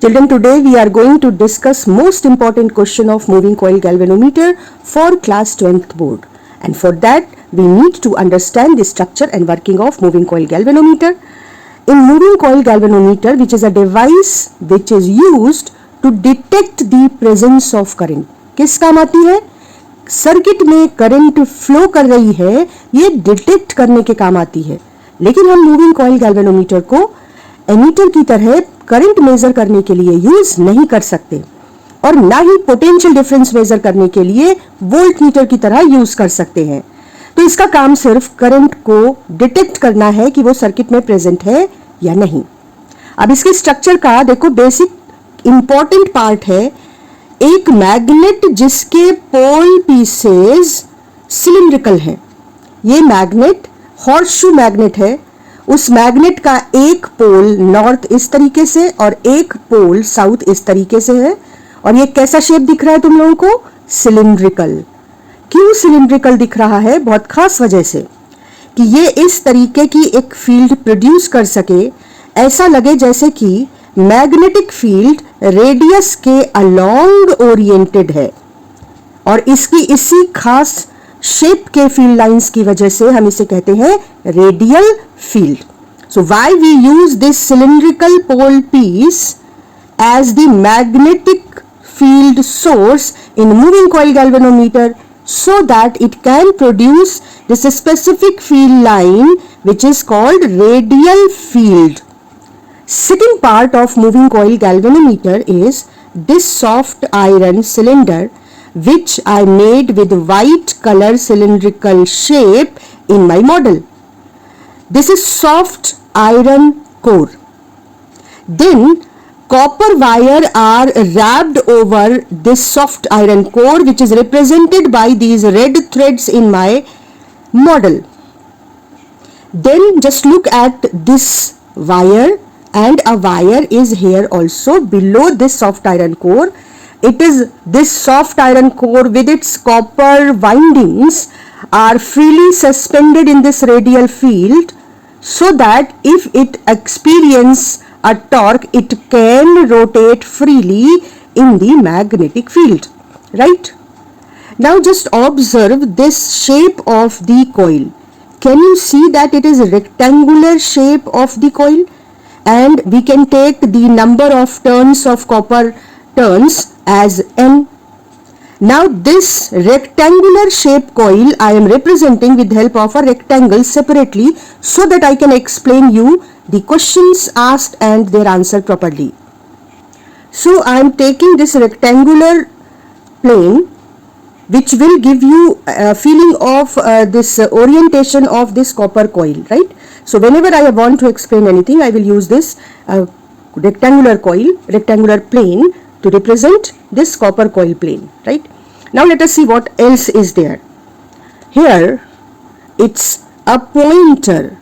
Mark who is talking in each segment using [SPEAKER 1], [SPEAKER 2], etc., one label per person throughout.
[SPEAKER 1] Children, today we are going to discuss most important question of moving coil galvanometer for class 12th board. And for that, we need to understand the structure and working of moving coil galvanometer. In moving coil galvanometer, which is a device which is used to detect the presence of current. किस काम आती है? Circuit में current flow कर रही है, ये detect करने के काम आती है. लेकिन हम मूविंग कॉइल गैल्वेनोमीटर को एमीटर की तरह करंट मेजर करने के लिए यूज नहीं कर सकते और ना ही पोटेंशियल डिफरेंस मेजर करने के लिए वोल्ट मीटर की तरह यूज कर सकते हैं. तो इसका काम सिर्फ करंट को डिटेक्ट करना है कि वो सर्किट में प्रेजेंट है या नहीं. अब इसके स्ट्रक्चर का देखो, बेसिक इंपॉर्टेंट पार्ट है एक मैग्नेट जिसके पोल पीसेस सिलिंड्रिकल हैं. ये मैग्नेट हॉर्सशू मैग्नेट है. उस मैग्नेट का एक पोल नॉर्थ इस तरीके से और एक पोल साउथ इस तरीके से है. और ये कैसा शेप दिख रहा है तुम लोगों को? सिलिंड्रिकल. क्यों सिलिंड्रिकल दिख रहा है? बहुत खास वजह से कि ये इस तरीके की एक फील्ड प्रोड्यूस कर सके, ऐसा लगे जैसे कि मैग्नेटिक फील्ड रेडियस के अलोंग ओरिएंटेड है. और इसकी इसी खास शेप के फील्ड लाइंस की वजह से हम इसे कहते हैं radial field. So why we use this cylindrical pole piece as the magnetic field source in moving coil galvanometer so that it can produce this specific field line which is called radial field. Second part of moving coil galvanometer is this soft iron cylinder which I made with white color cylindrical shape in my model. This is soft iron core. Then copper wire are wrapped over this soft iron core which is represented by these red threads in my model. Then just look at this wire, and a wire is here also below this soft iron core. It is this soft iron core with its copper windings are freely suspended in this radial field so that if it experience a torque, it can rotate freely in the magnetic field, right? Now just observe this shape of the coil. Can you see that it is a rectangular shape of the coil? And we can take the number of turns of copper turns as N. Now this rectangular shape coil I am representing with help of a rectangle separately so that I can explain you the questions asked and their answer properly. So I am taking this rectangular plane which will give you a feeling of this orientation of this copper coil, right? So whenever I want to explain anything, I will use this rectangular coil, rectangular plane to represent this copper coil plane, right? Now let us see what else is there. Here it's a pointer.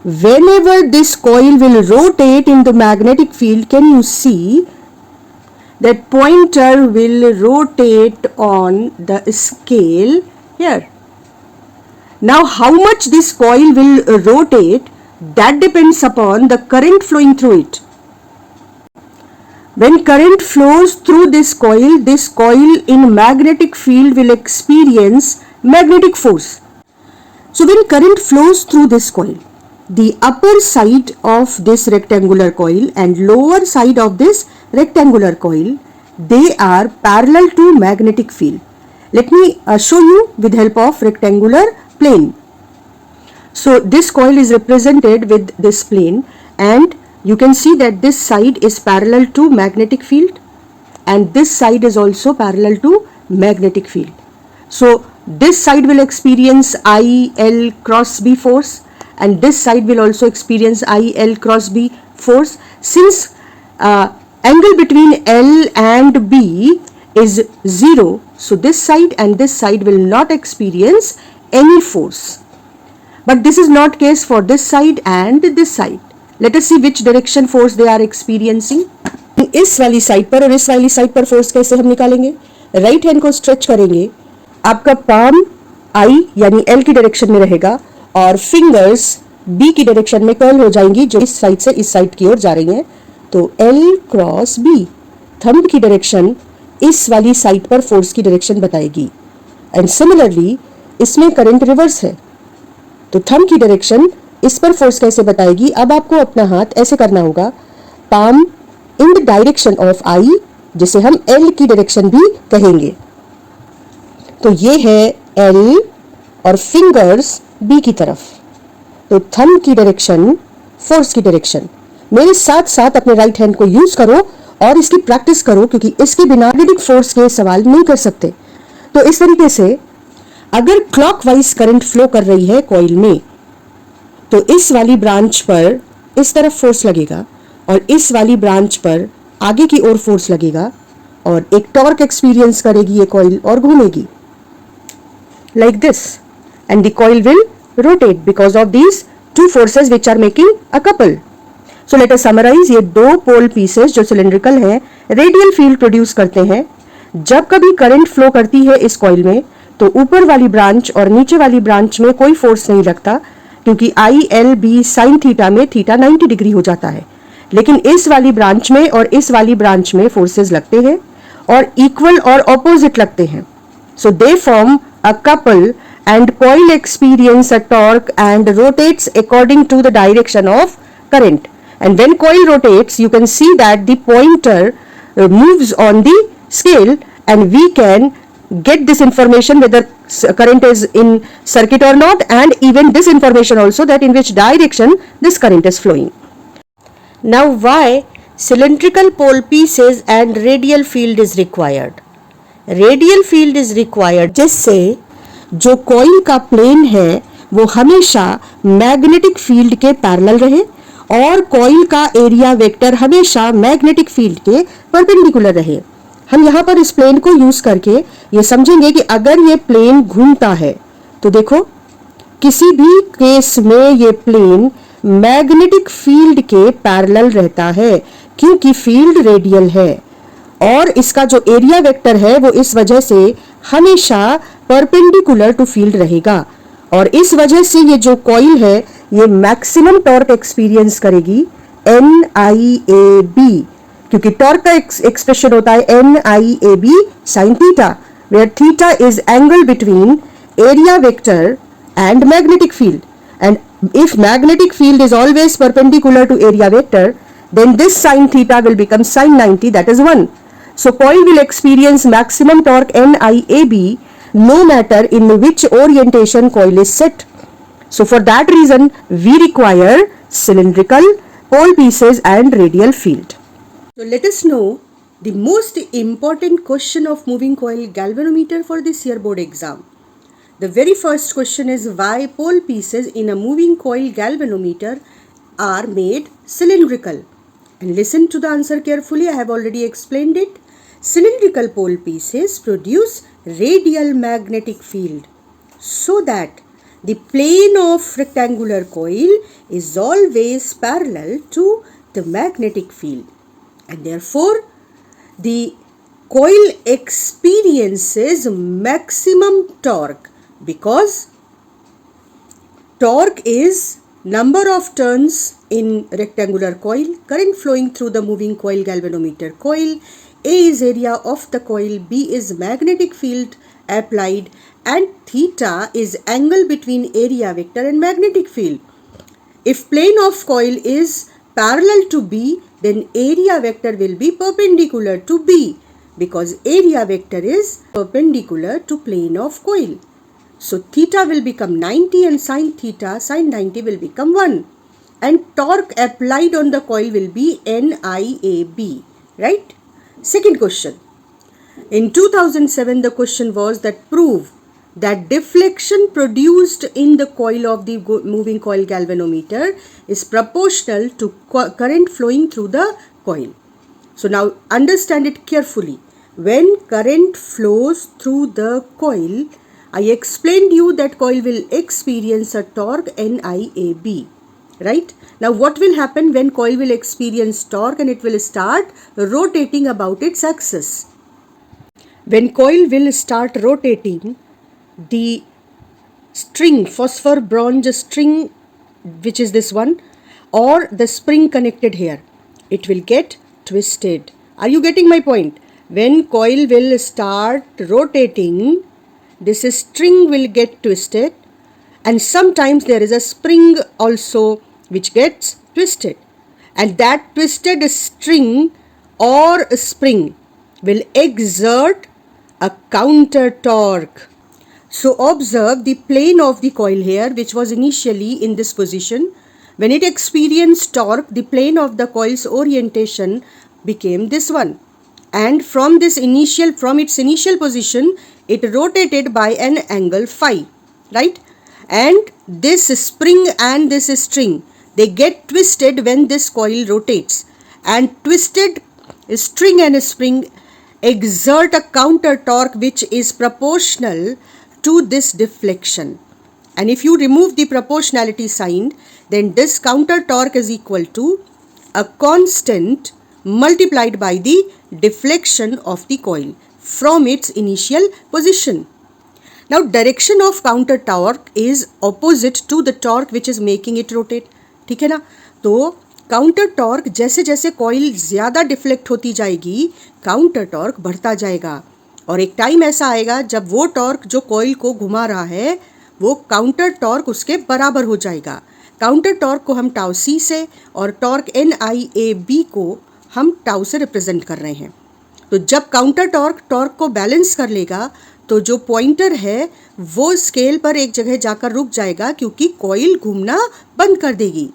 [SPEAKER 1] Whenever this coil will rotate in the magnetic field, can you see that pointer will rotate on the scale here. Now how much this coil will rotate, that depends upon the current flowing through it. When current flows through this coil in magnetic field will experience magnetic force. So when current flows through this coil, the upper side of this rectangular coil and lower side of this rectangular coil, they are parallel to magnetic field. Let me show you with help of rectangular plane. So this coil is represented with this plane, and you can see that this side is parallel to magnetic field and this side is also parallel to magnetic field. So this side will experience IL cross B force, and this side will also experience IL cross B force. Since angle between L and B is 0, so this side and this side will not experience any force. But this is not case for this side and this side. Let us see which direction force they are experiencing. इस वाली side पर और इस वाली side पर force कैसे हम निकालेंगे? राइट हैंड को स्ट्रेच करेंगे, आपका पाम I यानी L की डायरेक्शन में रहेगा और फिंगर्स B की डायरेक्शन में कर्ल हो जाएंगी जो इस साइड से इस साइड की ओर जा रही हैं. तो L क्रॉस B, थंब की डायरेक्शन इस वाली साइड पर फोर्स की डायरेक्शन बताएगी। एंड सिमिलरली इसमें करंट रिवर्स है, तो थंब की डायरेक्शन इस पर फोर्स कैसे बताएगी। अब आपको अपना हाथ ऐसे करना होगा, palm in the direction of I, जिसे हम L की डायरेक्शन भी कहेंगे। तो ये है L और फिंगर्स B की तरफ। तो थंब की डायरेक्शन फोर्स की डायरेक्शन। मेरे साथ साथ अपने राइट हैंड को यूज करो और इसकी प्रैक्टिस करो, क्योंकि इसके बिना मैग्नेटिक फोर्स के सवाल नहीं कर सकते। तो इस तरीके से अगर क्लॉकवाइज करंट फ्लो कर रही है कॉइल में, तो इस वाली ब्रांच पर इस तरफ फोर्स लगेगा और इस वाली ब्रांच पर आगे की ओर फोर्स लगेगा और एक टॉर्क एक्सपीरियंस करेगी ये कॉइल और घूमेगी like this, and the coil will rotate because of these two forces which are making a couple. So let us summarize, ये दो पोल पीसेस जो सिलेंड्रिकल हैं रेडियल फील्ड प्रोड्यूस करते हैं। जब कभी करंट फ्लो करती है इस कॉइल में, तो ऊपर वाली ब्रांच और नीचे वाली ब्रांच में कोई फोर्स नहीं लगता, क्योंकि I L B sine theta में थीटा 90 डिग्री हो जाता है। लेकिन इस वाली ब्रांच में और इस वाली ब्रांच में फोर्सेस लगते हैं और इक्वल और ऑपोजिट लगते हैं। So they form a couple and coil experience a torque and rotates according to the direction of current. And when coil rotates, you can see that the pointer moves on the scale, and we can get this information whether current is in circuit or not, and even this information also that in which direction this current is flowing. Now why cylindrical pole pieces and radial field is required? Radial field is required, जिससे जो coil का plane है वो हमेशा magnetic field के parallel रहे और coil का एरिया वेक्टर हमेशा मैग्नेटिक फील्ड के परपेंडिकुलर रहे। हम यहाँ पर इस प्लेन को यूज करके ये समझेंगे कि अगर ये प्लेन घूमता है तो देखो किसी भी केस में ये प्लेन मैग्नेटिक फील्ड के पैरेलल रहता है, क्योंकि फील्ड रेडियल है और इसका जो एरिया वेक्टर है वो इस वजह से हमेशा परपेंडिकुलर टू फील्ड रहेगा। और इस वजह से ये जो कॉइल है ये मैक्सिमम टॉर्क एक्सपीरियंस करेगी NIAB, क्योंकि टॉर्क का एक्सप्रेशन होता है NIAB sin theta, where theta is angle between area vector and magnetic field. And if magnetic field is always perpendicular to area vector, then this sin theta will become sin 90, that is 1. So coil will experience maximum torque NIAB no matter in which orientation coil is set. So for that reason we require cylindrical pole pieces and radial field. So let us know the most important question of moving coil galvanometer for this year board exam. The very first question is why pole pieces in a moving coil galvanometer are made cylindrical. And listen to the answer carefully, I have already explained it. Cylindrical pole pieces produce radial magnetic field so that the plane of rectangular coil is always parallel to the magnetic field, and therefore the coil experiences maximum torque, because torque is number of turns in rectangular coil, current flowing through the moving coil galvanometer coil, A is area of the coil, B is magnetic field applied, and theta is angle between area vector and magnetic field. If plane of coil is parallel to B, then area vector will be perpendicular to B, because area vector is perpendicular to plane of coil. So theta will become 90 and sin theta, sin 90 will become 1. And torque applied on the coil will be NIAB, right? Second question. In 2007, the question was that prove that deflection produced in the coil of the moving coil galvanometer is proportional to current flowing through the coil. So now understand it carefully. When current flows through the coil, I explained you that coil will experience a torque NIAB. Right? Now what will happen when coil will experience torque and it will start rotating about its axis? When coil will start rotating, the string, phosphor bronze string, which is this one, or the spring connected here, it will get twisted. Are you getting my point? When coil will start rotating, this string will get twisted, and sometimes there is a spring also which gets twisted, and that twisted string or spring will exert a counter torque. So observe the plane of the coil here, which was initially in this position. When it experienced torque, the plane of the coil's orientation became this one, and from its initial position, it rotated by an angle phi, right? And this spring and this string, they get twisted when this coil rotates, and twisted string and spring exert a counter torque which is proportional to this deflection. And if you remove the proportionality sign, then this counter torque is equal to a constant multiplied by the deflection of the coil from its initial position. Now direction of counter torque is opposite to the torque which is making it rotate. ठीक है ना? तो counter torque जैसे जैसे coil ज़्यादा deflect होती जाएगी, counter torque बढ़ता जाएगा, और एक टाइम ऐसा आएगा जब वो टॉर्क जो कॉइल को घुमा रहा है वो काउंटर टॉर्क उसके बराबर हो जाएगा. काउंटर टॉर्क को हम टाउ सी से और टॉर्क NIAB को हम टाउ से रिप्रेजेंट कर रहे हैं. तो जब काउंटर टॉर्क को बैलेंस कर लेगा तो जो पॉइंटर है वो स्केल पर एक जगह जाकर रुक जाएगा, क्योंकि कॉइल घूमना बंद कर देगी.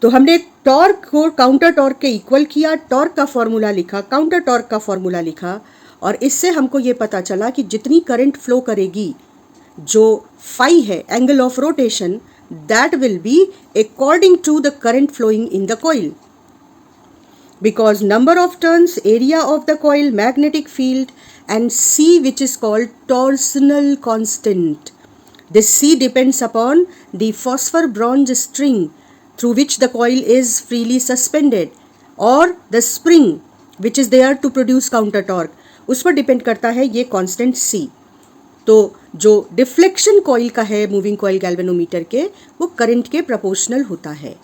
[SPEAKER 1] तो हमने टॉर्क को काउंटर टॉर्क के इक्वल किया, टॉर्क का फॉर्मूला लिखा, काउंटर टॉर्क का फॉर्मूला लिखा, और इससे हमको ये पता चला कि जितनी करंट फ्लो करेगी, जो फाई है angle of rotation, that will be according to the current flowing in the coil. Because number of turns, area of the coil, magnetic field, and C, which is called torsional constant. This C depends upon the phosphor bronze string through which the coil is freely suspended, or the spring which is there to produce counter torque. उस पर depend करता है ये constant C. तो जो deflection coil का है moving coil galvanometer के, वो करंट के प्रोपोर्शनल होता है.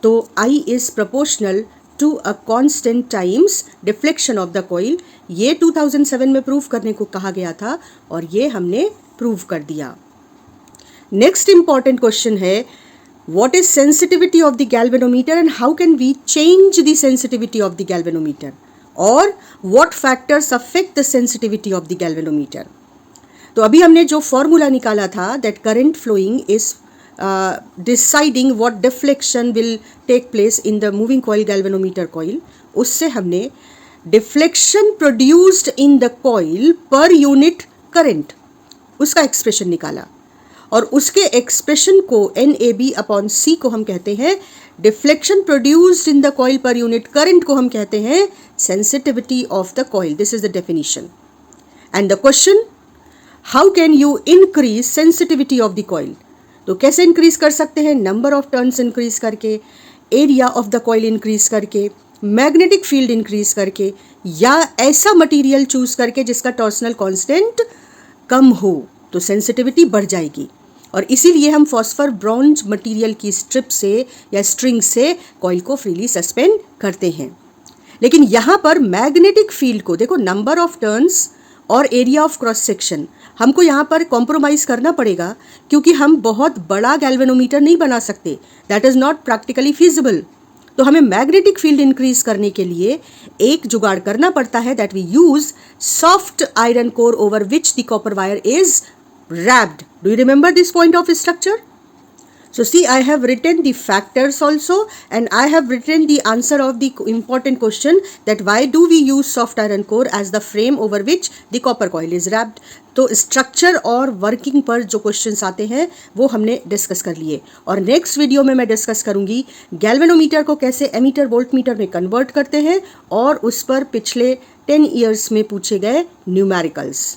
[SPEAKER 1] तो I is proportional to a constant times deflection of the coil. ये 2007 में प्रूव करने को कहा गया था और ये हमने प्रूव कर दिया. नेक्स्ट इंपॉर्टेंट क्वेश्चन है, what is sensitivity of the galvanometer and how can we change the sensitivity of the galvanometer, or what factors affect the sensitivity of the galvanometer. तो अभी हमने जो फॉर्मूला निकाला था, that current flowing is deciding what deflection will take place in the moving coil galvanometer coil, उससे हमने deflection produced in the coil per unit current उसका expression निकाला, और उसके एक्सप्रेशन को NAB/C को हम कहते हैं deflection produced in the coil per unit current को हम कहते हैं sensitivity of the coil. This is the definition. And the question, how can you increase sensitivity of the coil. तो कैसे इंक्रीज कर सकते हैं? नंबर ऑफ टर्न्स इंक्रीज करके, area of the coil increase करके, मैग्नेटिक फील्ड इंक्रीज करके, या ऐसा मटेरियल चूज करके जिसका टॉर्सनल कांस्टेंट कम हो, तो सेंसिटिविटी बढ़ जाएगी. और इसीलिए हम फॉस्फर ब्रॉन्ज मटेरियल की स्ट्रिप से या स्ट्रिंग से कॉइल को फ्रीली सस्पेंड करते हैं. लेकिन यहाँ पर मैग्नेटिक फील्ड को देखो, नंबर ऑफ टर्न्स और एरिया ऑफ क्रॉस सेक्शन, हमको यहाँ पर कॉम्प्रोमाइज़ करना पड़ेगा, क्योंकि हम बहुत बड़ा गैल्वेनोमीटर नहीं बना सकते. That is not practically feasible. तो हमें मैग्नेटिक फील्ड इंक्रीज करने के लिए एक जुगाड़ करना पड़ता है, that we use soft iron core over which the copper wire is wrapped. Do you remember this point of structure? So see, I have written the factors also, and I have written the answer of the important question, that why do we use soft iron core as the frame over which the copper coil is wrapped. तो structure और working पर जो questions आते हैं वो हमने discuss कर लिए, और नेक्स्ट वीडियो में मैं डिस्कस करूंगी गैल्वेनोमीटर को कैसे एमीटर वोल्टमीटर में कन्वर्ट करते हैं, और उस पर पिछले 10 ईयर्स में पूछे गए न्यूमेरिकल्स.